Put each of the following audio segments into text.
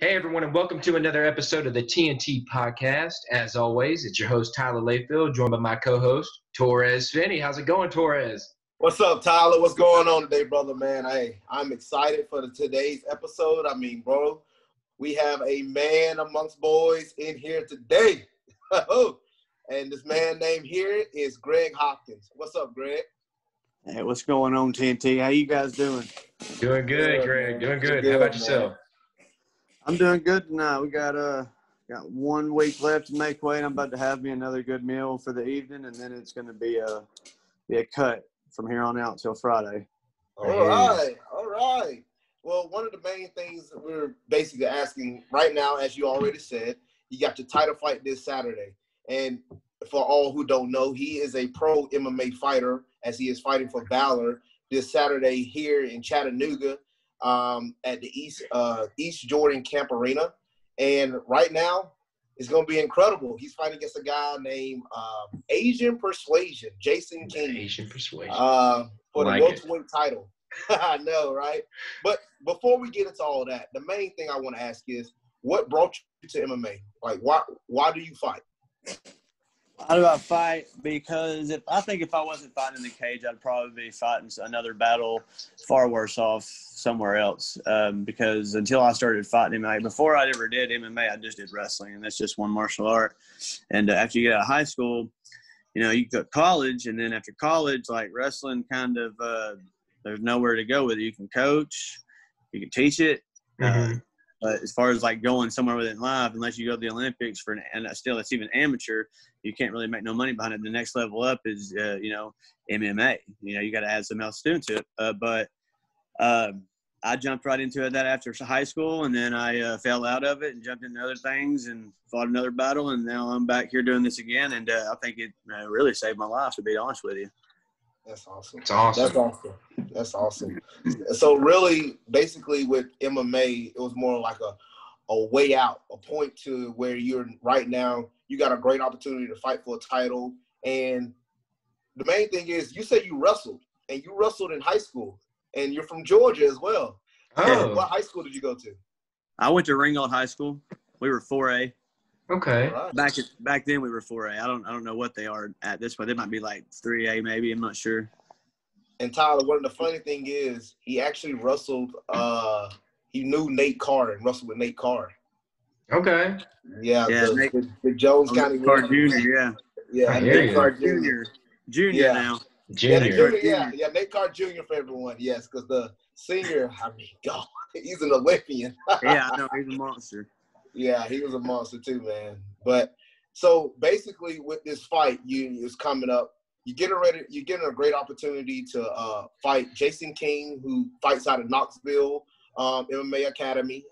Hey, everyone, and welcome to another episode of the TNT podcast. As always, it's your host, Tyler Layfield, joined by my co-host, Torrez Finney. How's it going, Torrez? What's up, Tyler? What's going on today, brother, man? Hey, I'm excited for today's episode. Bro, we have a man amongst boys in here today. And this man named here is Greg Hopkins. What's up, Greg? Hey, what's going on, TNT? How you guys doing? Doing good, Greg. Man. Doing good. How about yourself? I'm doing good tonight. We got 1 week left to make weight. I'm about to have me another good meal for the evening, and then it's going to be a cut from here on out till Friday. All right. Well, one of the main things that we're basically asking right now, as you already said, you got your title fight this Saturday. And for all who don't know, he is a pro MMA fighter as he is fighting for Valor this Saturday here in Chattanooga at the East Jordan Camp Arena. And right now, it's going to be incredible. He's fighting against a guy named Asian Persuasion, Jason King. Asian Persuasion. For the welterweight title. I know, right? But before we get into all that, the main thing I want to ask is, what brought you to MMA? Like, why do you fight? Why do I fight? Because if I wasn't fighting in the cage, I'd probably be fighting another battle far worse off somewhere else. Because until I started fighting MMA, before I ever did MMA, I just did wrestling, and that's just one martial art. And after you get out of high school, you go to college, and then after college, like wrestling kind of there's nowhere to go with it. You can coach, you can teach it. But as far as like going somewhere within life, unless you go to the Olympics and still it's even amateur, you can't really make no money behind it. The next level up is, MMA. You got to add some else into it. But I jumped right into that after high school, and then I fell out of it and jumped into other things and fought another battle, and now I'm back here doing this again. And I think it really saved my life, to be honest with you. That's awesome. That's awesome. So really, basically with MMA, it was more like a way out, a point to where you're right now. You got a great opportunity to fight for a title. And the main thing is, you said you wrestled, and you wrestled in high school, and you're from Georgia as well. Oh. What high school did you go to? I went to Ringgold High School. We were 4A. Okay. Right. Back then we were 4A. I don't know what they are at this point. They might be like 3A maybe. I'm not sure. And Tyler, one of the funny thing is, he actually wrestled. He knew Nate Carr and wrestled with Nate Carr. Okay. Yeah. Nate, the Jones County Carr Jr. Yeah. Nate Carr Jr. Yeah. Now. Junior. Yeah, Nate Carr Jr. for everyone. Yes, because the senior, God, he's an Olympian. Yeah, I know. He's a monster. Yeah, he was a monster too, man. But so basically, with this fight, is coming up. You're getting a great opportunity to fight Jason King, who fights out of Knoxville MMA Academy.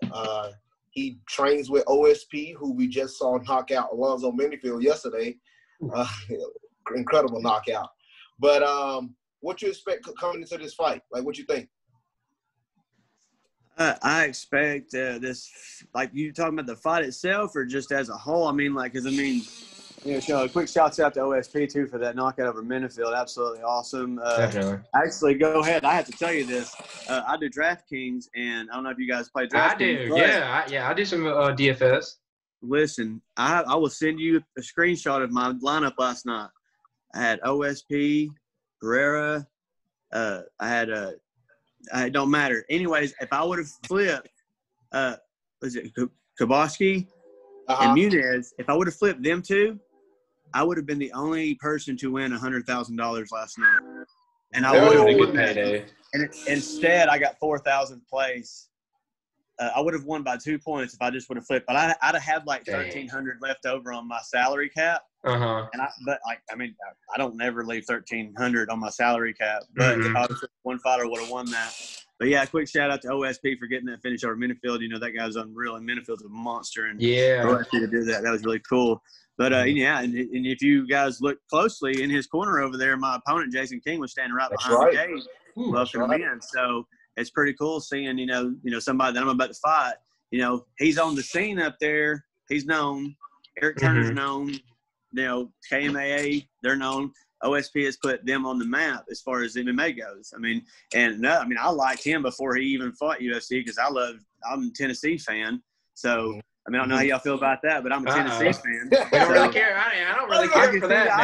He trains with OSP, who we just saw knock out Alonzo Minifield yesterday. Incredible knockout. But what you expect coming into this fight? Like, what you think? I expect this, like you talking about the fight itself, or just as a whole. Quick shouts out to OSP too for that knockout over Minifield. Absolutely awesome. Definitely. Actually, go ahead. I have to tell you this. I do DraftKings, and I don't know if you guys play DraftKings. I do. I do some DFS. Listen, I will send you a screenshot of my lineup last night. I had OSP, Pereira. It don't matter. Anyways, if I would have flipped, was it Kaboski and Muniz? If I would have flipped them two, I would have been the only person to win $100,000 last night, and I would have won that. And instead, I got 4,000 plays. I would have won by 2 points if I just would have flipped. But I'd have had like 1,300 left over on my salary cap. And I don't never leave 1,300 on my salary cap. But if I was one fighter, I would have won that. But yeah, quick shout out to OSP for getting that finish over Minifield. That guy's unreal, and Minifield's a monster. And OSP to do that was really cool. But and if you guys look closely in his corner over there, my opponent Jason King was standing right behind the gate, welcoming him in. So it's pretty cool seeing somebody that I'm about to fight. He's on the scene up there. He's known. Eric Turner's known. KMAA, they're known. OSP has put them on the map as far as MMA goes. I liked him before he even fought UFC because I'm a Tennessee fan. So, I mean, I don't know how y'all feel about that, but I'm a Tennessee fan. We don't really care. I don't really care for that, man.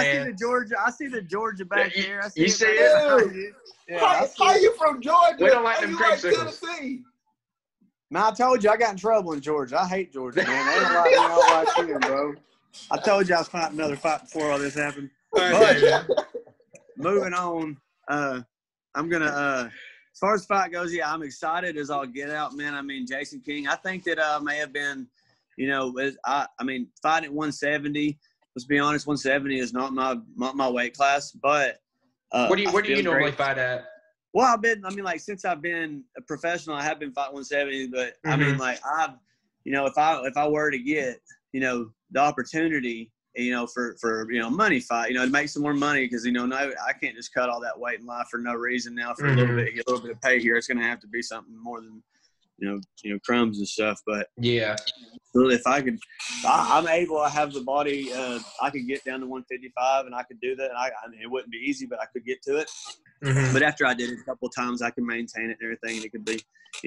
I see the Georgia back there. You see it? Yeah, how you from Georgia? We don't like them creamsicles. Tennessee? Man, I told you I got in trouble in Georgia. I hate Georgia, man. They don't like me. I don't like them, bro. I told you I was fighting another fight before all this happened. But moving on, I'm going to as far as fight goes, yeah, I'm excited as all get out, man. I mean, Jason King, I think that may have been, I mean, fighting at 170, let's be honest, 170 is not my weight class, but what do you normally fight at? Well, since I've been a professional, I have been fighting 170, but I mean, like if I were to get, the opportunity, for money fight, to make some more money, because no, I can't just cut all that weight in life for no reason now for a little bit of pay here. It's going to have to be something more than crumbs and stuff. But yeah, really, if I'm able, I have the body, I could get down to 155 and I could do that. I mean, it wouldn't be easy, but I could get to it. But after I did it a couple of times, I can maintain it and everything. And it could be,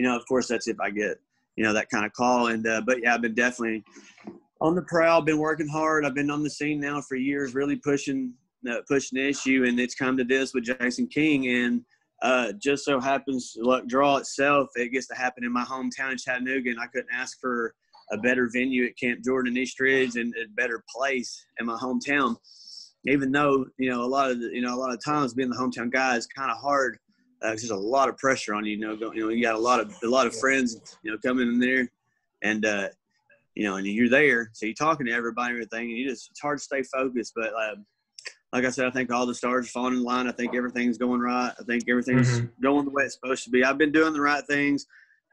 of course, that's if I get, that kind of call. And, but yeah, I've been definitely on the prowl, been working hard. I've been on the scene now for years, really pushing the issue. And it's come to this with Jason King. And just so happens, luck draw itself, it gets to happen in my hometown in Chattanooga. And I couldn't ask for a better venue at Camp Jordan in East Ridge and a better place in my hometown. Even though, a lot of times being the hometown guy is kind of hard. There's a lot of pressure on you. You got a lot of friends, coming in there, and and you're there, so you're talking to everybody and everything, and it's hard to stay focused. But like I said, I think all the stars are falling in line. I think everything's going right. I think everything's going the way it's supposed to be. I've been doing the right things.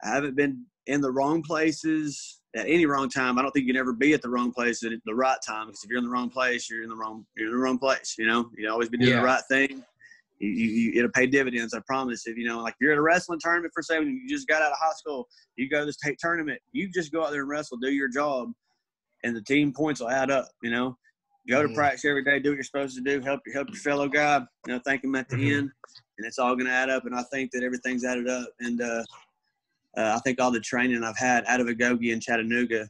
I haven't been in the wrong places at any wrong time. I don't think you can ever be at the wrong place at the right time, because if you're in the wrong place, you're in the wrong place. You always be doing the right thing. It'll pay dividends, I promise. If like you're at a wrestling tournament for say, you just got out of high school, you go to this tournament, you just go out there and wrestle, do your job, and the team points will add up. Go to practice every day, do what you're supposed to do, help your fellow guy, thank him at the end, and it's all going to add up. And I think that everything's added up. And I think all the training I've had out of Agoge and Chattanooga,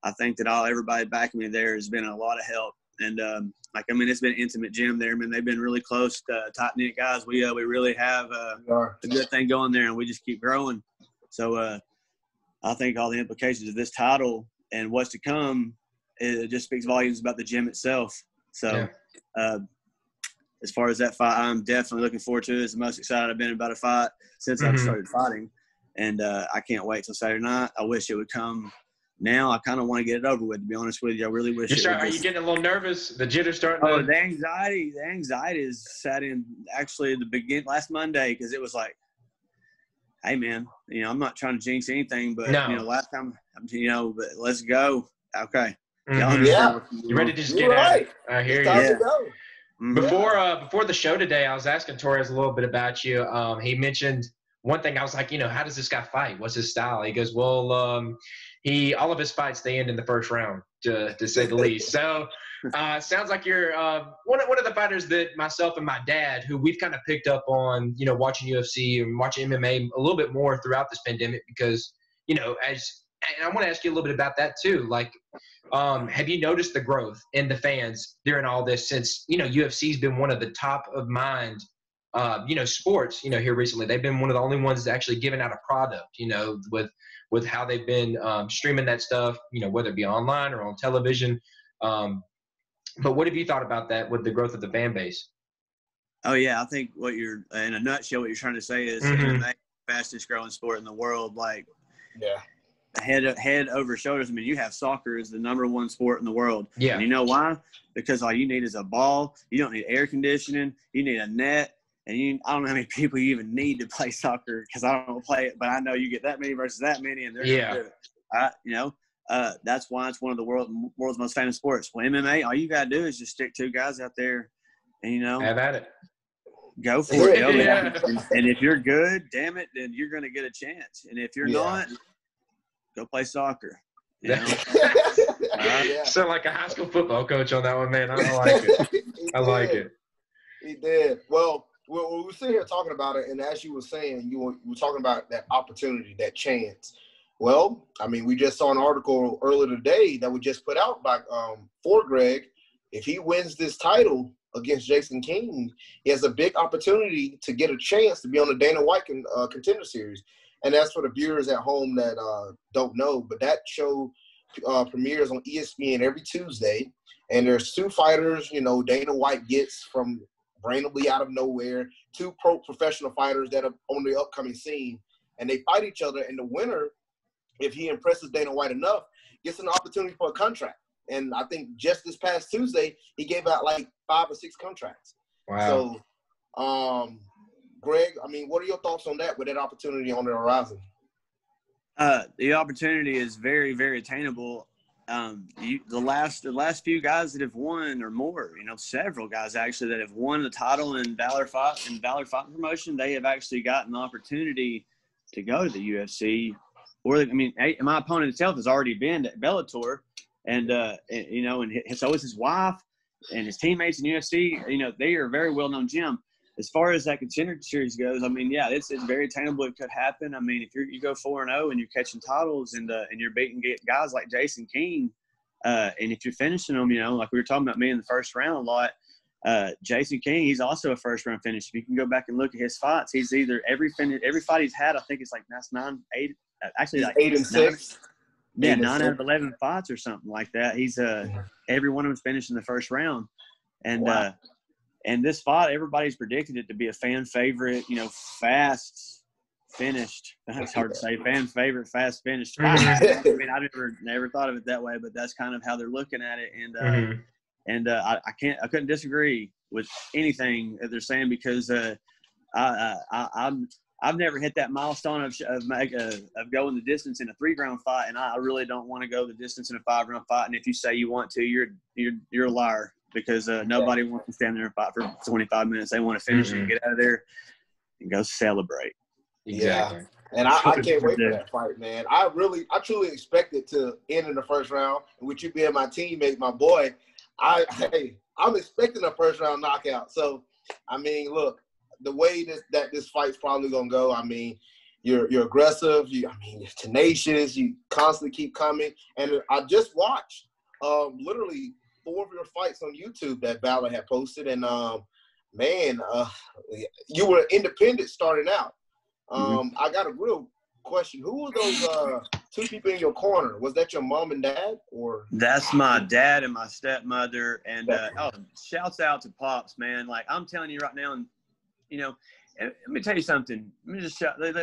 I think that everybody backing me there has been a lot of help. And it's been an intimate gym there. I mean, they've been really close, tight-knit guys. We really have a good thing going there, and we just keep growing. So I think all the implications of this title and what's to come, it just speaks volumes about the gym itself. So as far as that fight, I'm definitely looking forward to it. It's the most excited I've been about a fight since I've started fighting. And I can't wait till Saturday night. I wish it would come now. I kind of want to get it over with, to be honest with you. I really wish Are you getting a little nervous? The jitter's starting to... The anxiety is set in actually last Monday, because it was like, hey, man, I'm not trying to jinx anything, but, last time, but let's go. Okay. Yeah. You ready to just get at it? I hear you. To go. Before the show today, I was asking Torrez a little bit about you. He mentioned one thing. I was like, how does this guy fight? What's his style? He goes, well, all of his fights, they end in the first round, to say the least. So sounds like you're one of the fighters that myself and my dad, who we've kind of picked up on, watching UFC and watching MMA a little bit more throughout this pandemic, because, and I want to ask you a little bit about that too. Like, have you noticed the growth in the fans during all this, since, UFC's been one of the top of mind, sports, here recently? They've been one of the only ones that's actually giving out a product, with how they've been streaming that stuff, whether it be online or on television. But what have you thought about that with the growth of the fan base? Oh, yeah. I think in a nutshell, what you're trying to say is MMA, fastest growing sport in the world. Like, head over shoulders. I mean, you have soccer as the #1 sport in the world. Yeah. And you know why? Because all you need is a ball. You don't need air conditioning. You need a net. And I don't know how many people you even need to play soccer, because I don't play it, but I know you get that many versus that many, and they're going to do it. That's why it's one of the world's most famous sports. Well, MMA, all you got to do is just stick two guys out there and, have at it. Go for it. And if you're good, damn it, then you're going to get a chance. And if you're not, go play soccer. So like a high school football coach on that one, man. I like it. I like it. He did. Well, we're sitting here talking about it, and as you were saying, you were talking about that opportunity, that chance. Well, I mean, we just saw an article earlier today that we just put out by for Greg. If he wins this title against Jason King, he has a big opportunity to get a chance to be on the Dana White Contender Series. And that's for the viewers at home that don't know, but that show premieres on ESPN every Tuesday. And there's two fighters, you know, Dana White gets from randomly out of nowhere, two professional fighters that are on the upcoming scene, and they fight each other. And the winner, if he impresses Dana White enough, gets an opportunity for a contract. And I think just this past Tuesday, he gave out like 5 or 6 contracts. Wow. So, Greg, I mean, what are your thoughts on that with that opportunity on the horizon? The opportunity is very, very attainable. The last few guys that have won or more, you know, several guys actually that have won the title in Valor Fight promotion, they have actually gotten the opportunity to go to the UFC. Or, I mean, my opponent himself has already been at Bellator, and you know, and so is his wife and his teammates in UFC. You know, they are a very well-known gym. As far as that Contender Series goes, I mean, yeah, it's very attainable. It could happen. I mean, if you go 4-0 and you're catching titles and you're beating guys like Jason King, and if you're finishing them, you know, like we were talking about me in the first round a lot, Jason King, he's also a first-round finish. If you can go back and look at his fights, he's either every fight he's had, I think it's like that's 9, 8, actually like 8 and 6. Yeah, 9 out of 11 fights or something like that. He's every one of them's finished in the first round, and Wow. And this fight, everybody's predicted it to be a fan favorite, you know, fast finished. That's hard to say. Fan favorite, fast finished fight. I mean, I never thought of it that way, but that's kind of how they're looking at it. And I couldn't disagree with anything that they're saying, because I've never hit that milestone of going the distance in a 3-round fight, and I really don't want to go the distance in a 5-round fight. And if you say you want to, you're a liar, because nobody wants to stand there and fight for 25 minutes. They want to finish it and get out of there and go celebrate. Exactly. Yeah. And I can't wait for that fight, man. I truly expect it to end in the first round. And with you being my teammate, my boy, I'm expecting a first round knockout. So, I mean, look, the way this fight's probably gonna go, I mean, you're aggressive, you're tenacious, you constantly keep coming. And I just watched literally 4 of your fights on YouTube that Valor had posted, and you were independent starting out. I got a real question. Who were those 2 people in your corner? Was that your mom and dad, or? That's my dad and my stepmother. And shouts out to Pops, man. Like, I'm telling you right now, and you know, let me tell you something. Let me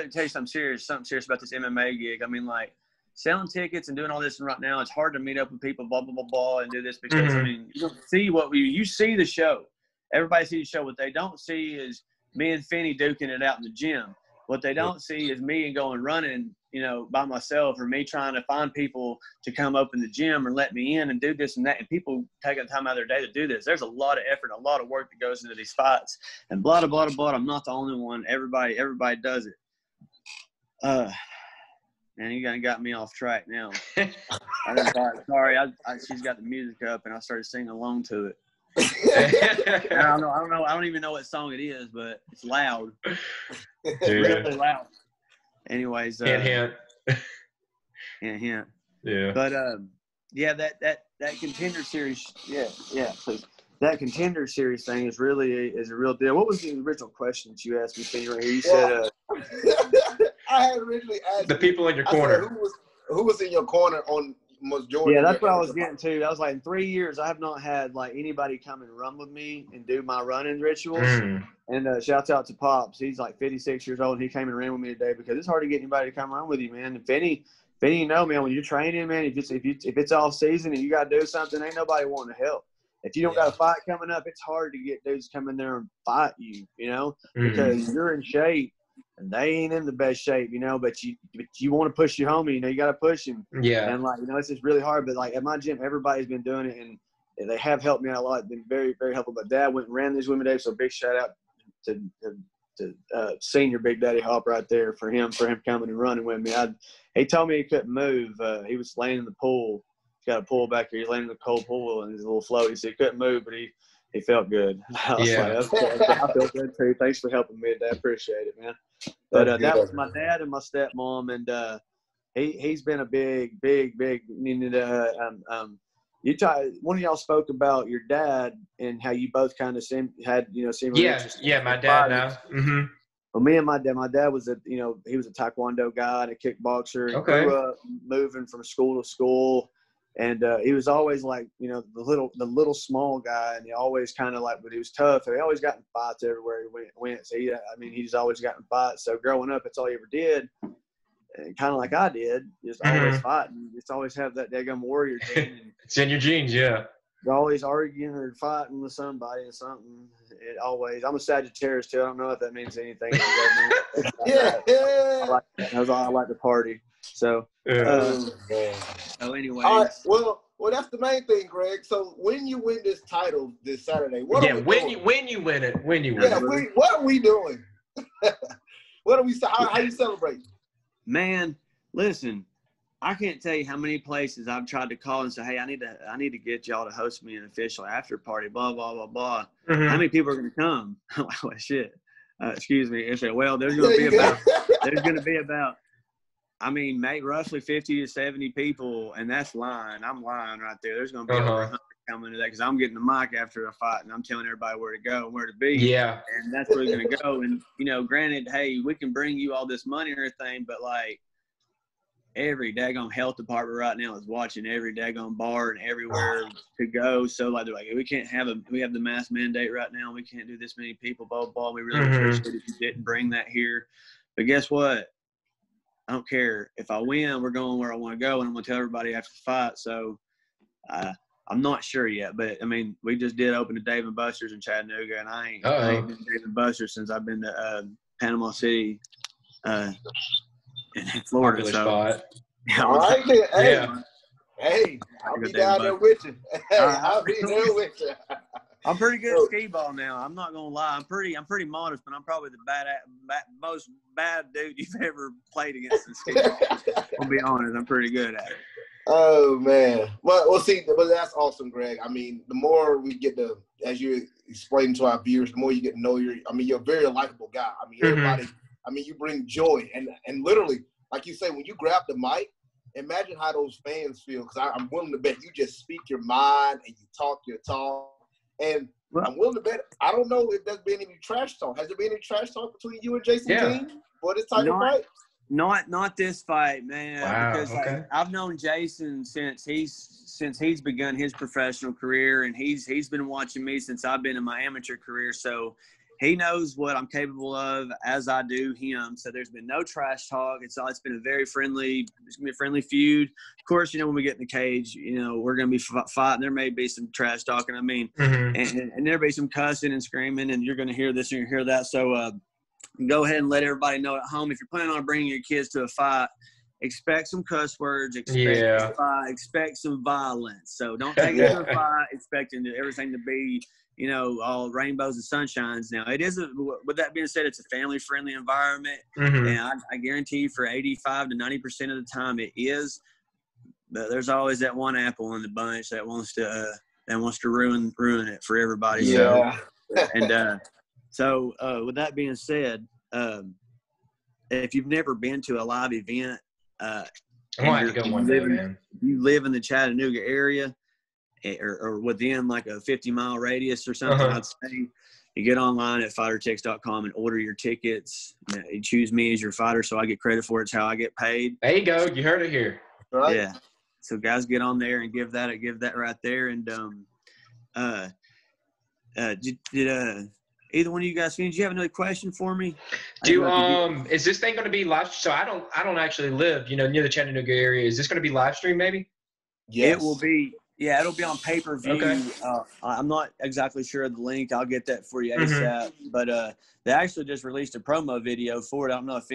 tell you something serious about this MMA gig. I mean, like, selling tickets and doing all this, and right now it's hard to meet up with people, blah, blah, blah, blah, and do this because, I mean, you don't see you see the show. Everybody sees the show. What they don't see is me and Finney duking it out in the gym. What they don't see is me and going running, you know, by myself, or me trying to find people to come up in the gym or let me in and do this and that. And people taking time out of their day to do this. There's a lot of effort, a lot of work that goes into these fights. And blah, blah, blah, blah. I'm not the only one. Everybody does it. Man, you got me off track now. Sorry, she's got the music up, and I started singing along to it. I don't know. I don't even know what song it is, but it's loud. It's really loud. Anyways, hint. Hint. Yeah. But yeah, that Contender Series. Yeah, please. That Contender Series thing is a real deal. What was the original question that you asked me, Finney, right here? You said I had originally asked the people in your corner. Who was in your corner on majority? Yeah, that's what I was getting to. I was like, in 3 years, I have not had like anybody come and run with me and do my running rituals. And shouts out to Pops. He's like 56 years old, and he came and ran with me today, because it's hard to get anybody to come run with you, man. And Finney, you know, man, when you're training, man, if it's off season and you got to do something, ain't nobody wanting to help. If you don't got a fight coming up, it's hard to get dudes come in there and fight you, you know, because you're in shape and they ain't in the best shape, you know, but you want to push your homie, you know, you got to push him. Yeah. And, like, you know, it's just really hard. But, like, at my gym, everybody's been doing it, and they have helped me out a lot. Been very, very helpful. But Dad went and ran these with me today, so big shout out to senior Big Daddy Hop right there for him coming and running with me. He told me he couldn't move. He was laying in the pool. He's got a pool back here. He's laying in the cold pool, and he's a little floaty, so he couldn't move, but he felt good. I was like, I feel good too. Thanks for helping me today. I appreciate it, man. But that was my dad and my stepmom, and he's been a big. One of y'all spoke about your dad and how you both kind of had similar interests. Yeah, my dad now. Mm-hmm. Well, me and my dad was he was a Taekwondo guy and a kickboxer, and Okay. grew up moving from school to school. And he was always like, the little small guy, and he always kind of like, but he was tough. And he always got in fights everywhere he went. So he's always got in fights. So growing up, it's all he ever did. And kind of like I did, just always fighting. Just always have that daggum warrior gene. It's in your genes, yeah. Always arguing or fighting with somebody or something. I'm a Sagittarius too. I don't know if that means anything. Yeah. I like to party. So, anyway. All right. Well, that's the main thing, Greg. So when you win this title this Saturday, what are we doing? when you win it. What are we doing? How you celebrate? Man, listen, I can't tell you how many places I've tried to call and say, hey, I need to get y'all to host me an official after party, blah, blah, blah, blah. Mm-hmm. How many people are going to come? Well, shit. Excuse me. I said, well, there's going to be about, roughly 50 to 70 people, and that's lying. I'm lying right there. There's going to be over 100 coming to that because I'm getting the mic after a fight, and I'm telling everybody where to go and where to be. Yeah. And that's where they're going to go. And, granted, hey, we can bring you all this money and everything, but, like, every daggone health department right now is watching every daggone bar and everywhere to go. So, like, they're like, we have the mask mandate right now. We can't do this many people, blah, blah. We really appreciate it if you didn't bring that here. But guess what? I don't care. If I win, we're going where I want to go, and I'm going to tell everybody after the fight. So, I'm not sure yet. But, we just did open the Dave & Buster's in Chattanooga, and I ain't been to Dave & Buster's since I've been to Panama City in Florida. Spot. Yeah, all right, then. Hey, Yeah. Hey, I'll be down there with you. Hey, I'll be there with you. I'm pretty good at skee-ball now. I'm not gonna lie. I'm pretty modest, but I'm probably the most bad dude you've ever played against in skee-ball. I'll be honest. I'm pretty good at it. Oh man. Well, see, but that's awesome, Greg. The more we get to, as you explain to our viewers, the more you get to know you're a very likable guy. Everybody. You bring joy, and literally, like you say, when you grab the mic, imagine how those fans feel. Because I'm willing to bet you just speak your mind and you talk your talk. And I'm willing to bet, I don't know if there's been any trash talk. Has there been any trash talk between you and Jason King for this type of fight? Not this fight, man. Wow, because I've known Jason since he's begun his professional career, and he's been watching me since I've been in my amateur career. So he knows what I'm capable of, as I do him. So there's been no trash talk. It's been it's gonna be a friendly feud. Of course, when we get in the cage, we're gonna be fighting. There may be some trash talking. And there'll be some cussing and screaming, and you're gonna hear this and you hear that. So go ahead and let everybody know at home, if you're planning on bringing your kids to a fight, expect some cuss words, expect some violence. So don't take it to a fight expecting everything to be all rainbows and sunshines. Now, it is with that being said, it's a family-friendly environment, and I guarantee you for 85 to 90% of the time it is. But there's always that one apple in the bunch that wants to ruin it for everybody. Yeah. So with that being said, if you've never been to a live event, you live in the Chattanooga area, or within like a 50-mile radius or something, I'd say you get online at fightertix.com and order your tickets. You choose me as your fighter, so I get credit for it. It's how I get paid. There you go. You heard it here. Right? Yeah. So guys, get on there and give that right there. And did either one of you guys finish? Do you have another question for me? Is this thing going to be live? So I don't actually live, near the Chattanooga area. Is this going to be live stream maybe? Yes. It will be. Yeah, it'll be on pay-per-view. Okay. I'm not exactly sure of the link. I'll get that for you ASAP. But they actually just released a promo video for it. I don't know if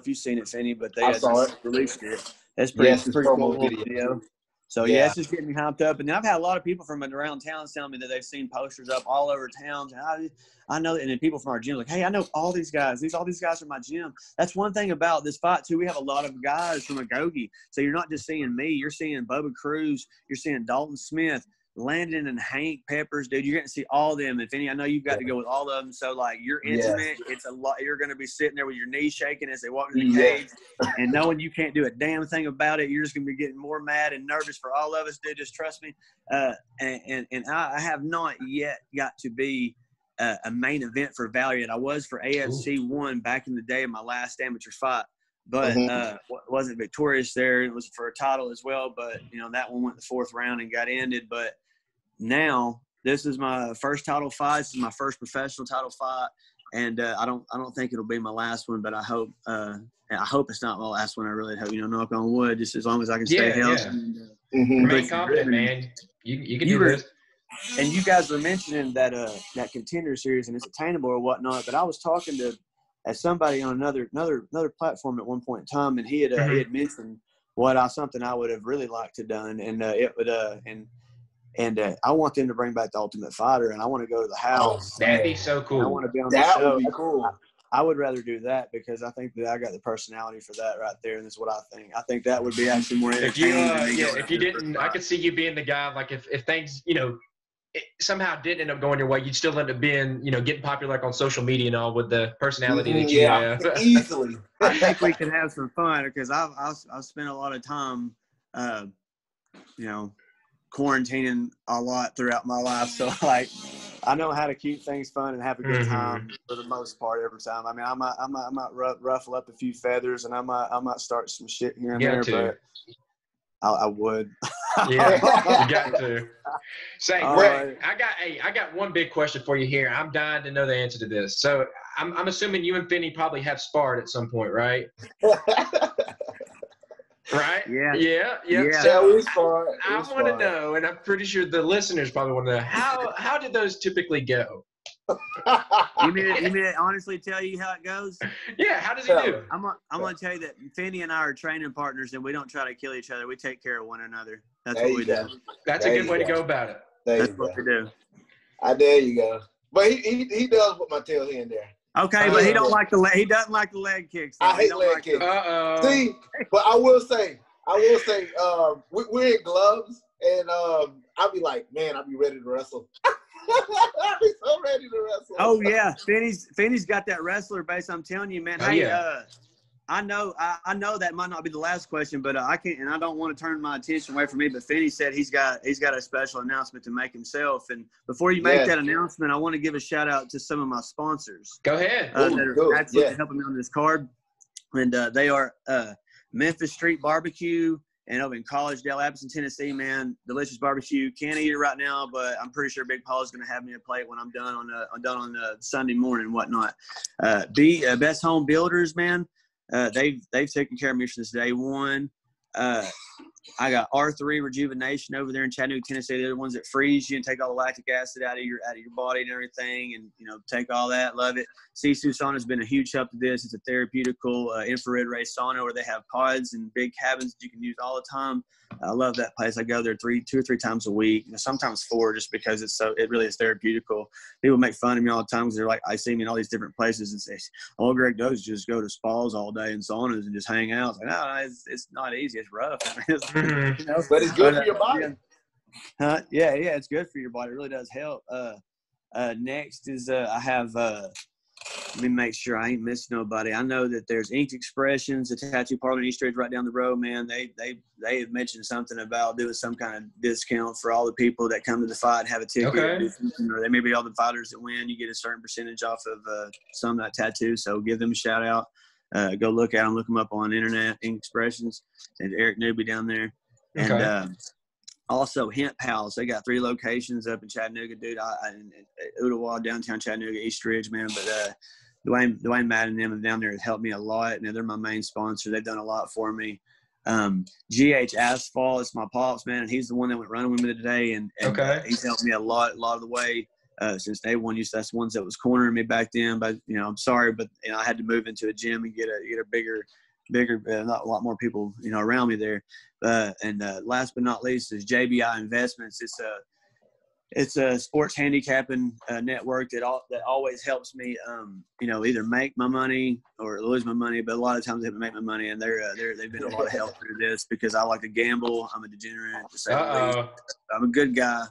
you've seen it, Finney, but they just released it. It's pretty cool video. So it's just getting me hyped up. And I've had a lot of people from around town telling me that they've seen posters up all over town. I know, and then people from our gym like, hey, I know all these guys. All these guys are my gym. That's one thing about this fight too. We have a lot of guys from Agoge. So you're not just seeing me. You're seeing Bubba Cruz. You're seeing Dalton Smith. Landon and Hank Peppers, dude, you're going to see all of them. If any, I know you've got to go with all of them. So, like, you're intimate. It's a lot. You're going to be sitting there with your knees shaking as they walk to the cage and knowing you can't do a damn thing about it. You're just going to be getting more mad and nervous for all of us, dude. Just trust me. And I have not yet got to be a main event for Valiant. I was for AFC 1 back in the day of my last amateur fight. But wasn't victorious there. It was for a title as well. But, you know, that one went the 4th round and got ended. But now this is my first title fight. This is my first professional title fight. And I don't think it'll be my last one, but I hope it's not my last one. I really hope, you know, knock on wood, just as long as I can stay healthy. Yeah. Remain confident, man. You can do this. And you guys were mentioning that that contender series and it's attainable or whatnot, but I was talking to somebody on another platform at one point in time, and he had mentioned something I would have really liked to done, and it would I want them to bring back the Ultimate Fighter, and I want to go to the house. That'd be so cool. I want to be on the show. That would be cool. I would rather do that because I think that I got the personality for that right there, and that's what I think. I think that would be actually more entertaining. If you didn't, I could see you being the guy, like if things, you know, somehow didn't end up going your way, you'd still end up being, you know, getting popular like on social media and all with the personality that you have. Easily. I think we can have some fun because I've spent a lot of time, you know, quarantining a lot throughout my life. So like, I know how to keep things fun and have a good time for the most part every time. I mean, I might ruffle up a few feathers and I might start some shit here and there, but I would. Yeah, you got to. Say, Greg, I got one big question for you here. I'm dying to know the answer to this. So I'm assuming you and Finney probably have sparred at some point, right? Right? Yeah. So I want to know, and I'm pretty sure the listeners probably want to know, how did those typically go? You mean to honestly tell you how it goes? Yeah, how does he do? I'm going to tell you that Finney and I are training partners, and we don't try to kill each other. We take care of one another. That's what we do. That's a good way to go about it. That's what we do. There you go. But he does put my tail here and there. Okay, but he doesn't like the leg kicks. I hate leg kicks. See, but I will say, we're in gloves, and I'll be like, man, I'll be ready to wrestle. I'll be so ready to wrestle. Oh yeah, Finney's got that wrestler base. I'm telling you, man. I know that might not be the last question, but I can't, and I don't want to turn my attention away from me. But Finney said he's got a special announcement to make himself. And before you make that announcement, I want to give a shout out to some of my sponsors. Go ahead. That are absolutely helping me on this card, and they are Memphis Street Barbecue. And over in Collegedale, Appleton, Tennessee, man, delicious barbecue. Can't eat it right now, but I'm pretty sure Big Paul's going to have me a plate when I'm done on Sunday morning and whatnot. Best Home Builders, man. They've taken care of me since day one. I got R3 Rejuvenation over there in Chattanooga, Tennessee. They're the ones that freeze you and take all the lactic acid out of your body and everything, and take all that. Love it. Sisu Sauna has been a huge help to this. It's a therapeutical infrared ray sauna where they have pods and big cabins that you can use all the time. I love that place. I go there 2 or 3 times a week, sometimes 4, just because it really is therapeutical. People make fun of me all the time because they're like, I see me in all these different places and say, all Greg does is just go to spas all day and saunas and just hang out. It's like, no, it's not easy. It's rough. But it's good for your body. Yeah, it's good for your body. It really does help. Next is I have let me make sure I ain't missing nobody. I know that there's Inked Expressions, the tattoo parlor in East Ridge right down the road, man. They had mentioned something about doing some kind of discount for all the people that come to the fight and have a ticket. Okay. Or they may be all the fighters that win. You get a certain percentage off of some of that tattoo. So give them a shout out. Go look at them. Look them up on the internet. Inked Expressions and Eric Newby down there. Okay. And also Hemp Pals. They got 3 locations up in Chattanooga, dude. In Ottawa, downtown Chattanooga, East Ridge, man. But Dwayne Madden and them down there have helped me a lot. And they're my main sponsor. They've done a lot for me. GH Asphalt is my pops, man, and he's the one that went running with me today. And he's helped me a lot of the way since day one. That's the ones that was cornering me back then. But I'm sorry, but I had to move into a gym and get a bigger, not a lot more people around me there. And last but not least is JBI Investments. it's a sports handicapping network that always helps me, either make my money or lose my money. But a lot of times they make my money, and they've been a lot of help through this because I like to gamble. I'm a degenerate, to say the least. I'm a good guy,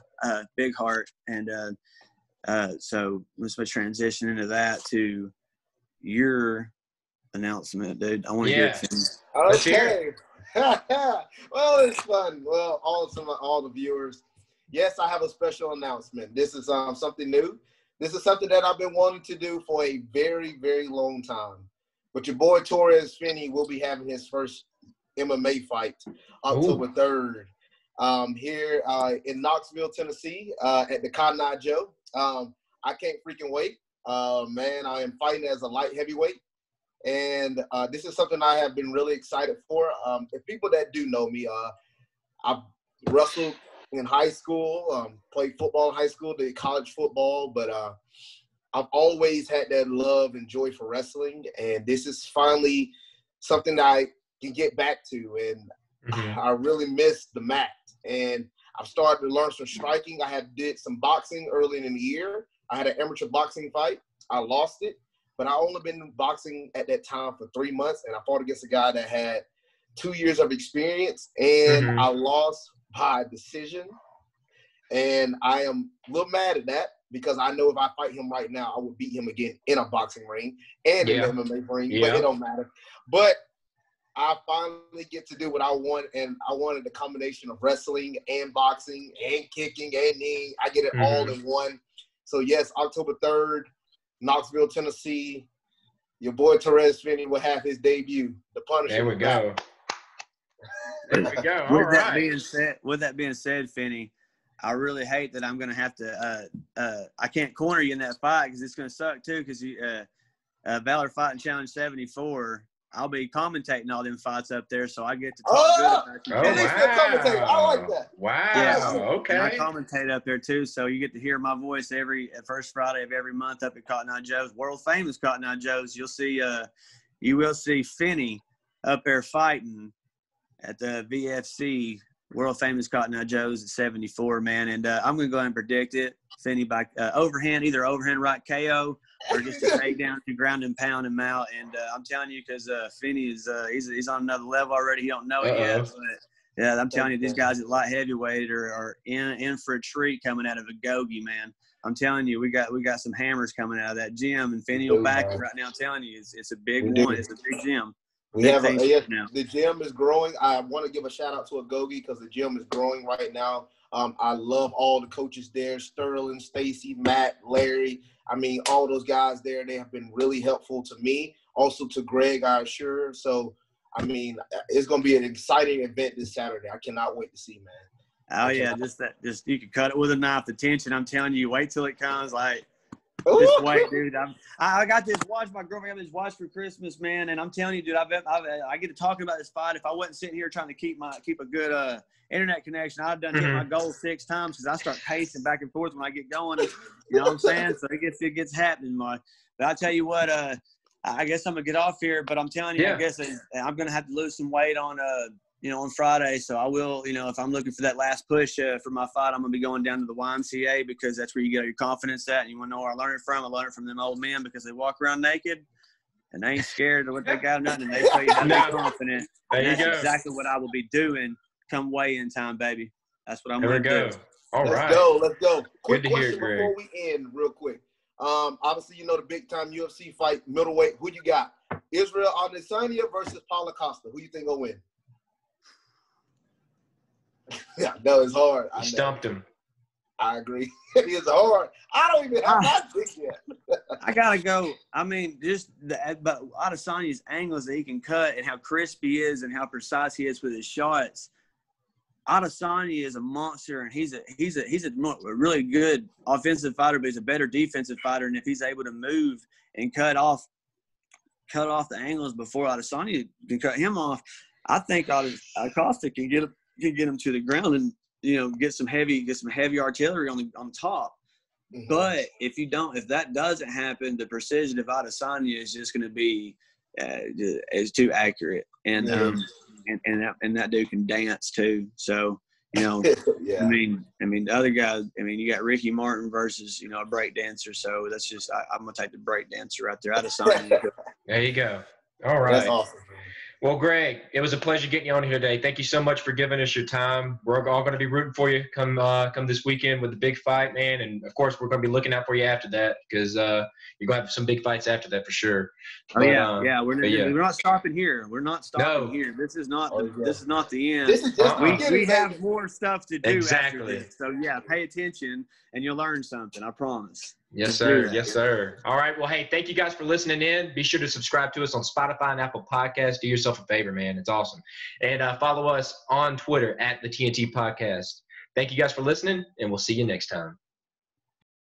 big heart, and so let's transition into that to your announcement, dude. I want to hear it from you. Okay. Well, it's fun. Well, all the viewers. Yes, I have a special announcement. This is something new. This is something that I've been wanting to do for a very, very long time. But your boy Torrez Finney will be having his first MMA fight October 3rd here in Knoxville, Tennessee at the Cotton Eye Joe. I can't freaking wait. Man, I am fighting as a light heavyweight. And this is something I have been really excited for. If people that do know me, I've wrestled in high school, played football in high school, did college football, but I've always had that love and joy for wrestling, and this is finally something that I can get back to, and I really miss the mat, and I've started to learn some striking. I did some boxing early in the year. I had an amateur boxing fight. I lost it, but I only been boxing at that time for 3 months, and I fought against a guy that had 2 years of experience, and I lost by decision, and I am a little mad at that because I know if I fight him right now, I would beat him again in a boxing ring and in the MMA ring, but it don't matter. But I finally get to do what I want, and I wanted a combination of wrestling and boxing and kicking and kneeing. I get it all in one. So, yes, October 3rd, Knoxville, Tennessee, your boy Torrez Finney will have his debut. The Punisher. There we go. There we go. All With that being said, Finney, I really hate that I'm going to have to I can't corner you in that fight because it's going to suck too because you Valor Fighting Challenge 74, I'll be commentating all them fights up there, so I get to talk good about you. Commentate. I like that. Wow. Yeah, okay. And I commentate up there too, so you get to hear my voice every first Friday of every month up at Cotton Eye Joe's, world famous Cotton Eye Joe's. You will see Finney up there fighting at the VFC, world famous Cotton Eye Joe's at 74, man. And I'm going to go ahead and predict it. Finney by either overhand right KO or just a takedown to ground and pound him out. And I'm telling you, because Finney is he's on another level already. He don't know it yet. But yeah, I'm telling you, these guys at light heavyweight are in for a treat coming out of a Gogi, man. I'm telling you, we got some hammers coming out of that gym, and Finney will back it right now. I'm telling you, it's a big one. It's a big gym. The gym is growing. I want to give a shout out to Agogi because the gym is growing right now. I love all the coaches there, Sterling, Stacy, Matt, Larry. I mean, all those guys there, they have been really helpful to me. Also to Greg, I'm sure. So, I mean, it's going to be an exciting event this Saturday. I cannot wait to see, man. Oh, yeah, just you can cut it with a knife. The tension, I'm telling you, wait till it comes. Like, just wait, dude. I got this watch. My girlfriend got this watch for Christmas, man. And I'm telling you, dude, I get to talking about this fight. If I wasn't sitting here trying to keep a good internet connection, I'd done hit my goal 6 times because I start pacing back and forth when I get going. You know what I'm saying? So it gets happening, But I'll tell you what, I guess I'm gonna get off here. But I'm telling you, I guess I'm gonna have to lose some weight on on Friday. So I will, if I'm looking for that last push for my fight, I'm going to be going down to the YMCA because that's where you get your confidence at. And you want to know where I learned it from? I learned it from them old men because they walk around naked and they ain't scared of what they got or nothing. And they tell you how to be confident. There you go. Exactly what I will be doing come weigh-in time, baby. That's what I'm going to do. All right. Let's go. Quick question before we end real quick. Obviously, the big-time UFC fight, middleweight. Who you got? Israel Adesanya versus Paulo Costa. Who you think will win? Yeah, no, it's hard. You stumped him. I agree. It's hard. I don't even have my pick yet. I gotta go. I mean, but Adesanya's angles that he can cut and how crisp he is and how precise he is with his shots. Adesanya is a monster, and he's a really good offensive fighter, but he's a better defensive fighter. And if he's able to move and cut off the angles before Adesanya can cut him off, I think Costa can get him to the ground and get some heavy artillery on the top. Mm-hmm. But if that doesn't happen, the precision of Adesanya is just going to be is too accurate, and that dude can dance too. So You know, Yeah. I mean, the other guy. I mean, you got Ricky Martin versus a break dancer. So that's just I'm gonna take the break dancer right there. I'd assign you. There you go. All right. That's awesome. Well, Greg, it was a pleasure getting you on here today. Thank you so much for giving us your time. We're all going to be rooting for you come this weekend with the big fight, man. And, of course, we're going to be looking out for you after that because you're going to have some big fights after that for sure. Oh, yeah. We're not stopping here. We're not stopping here. This is not this is not the end. This is just we have more stuff to do Exactly. after this. So, yeah, pay attention, and you'll learn something. I promise. Yes, sir. Yes, sir. All right. Well, hey, thank you guys for listening in. Be sure to subscribe to us on Spotify and Apple Podcasts. Do yourself a favor, man. It's awesome. And follow us on Twitter at the TNT Podcast. Thank you guys for listening, and we'll see you next time.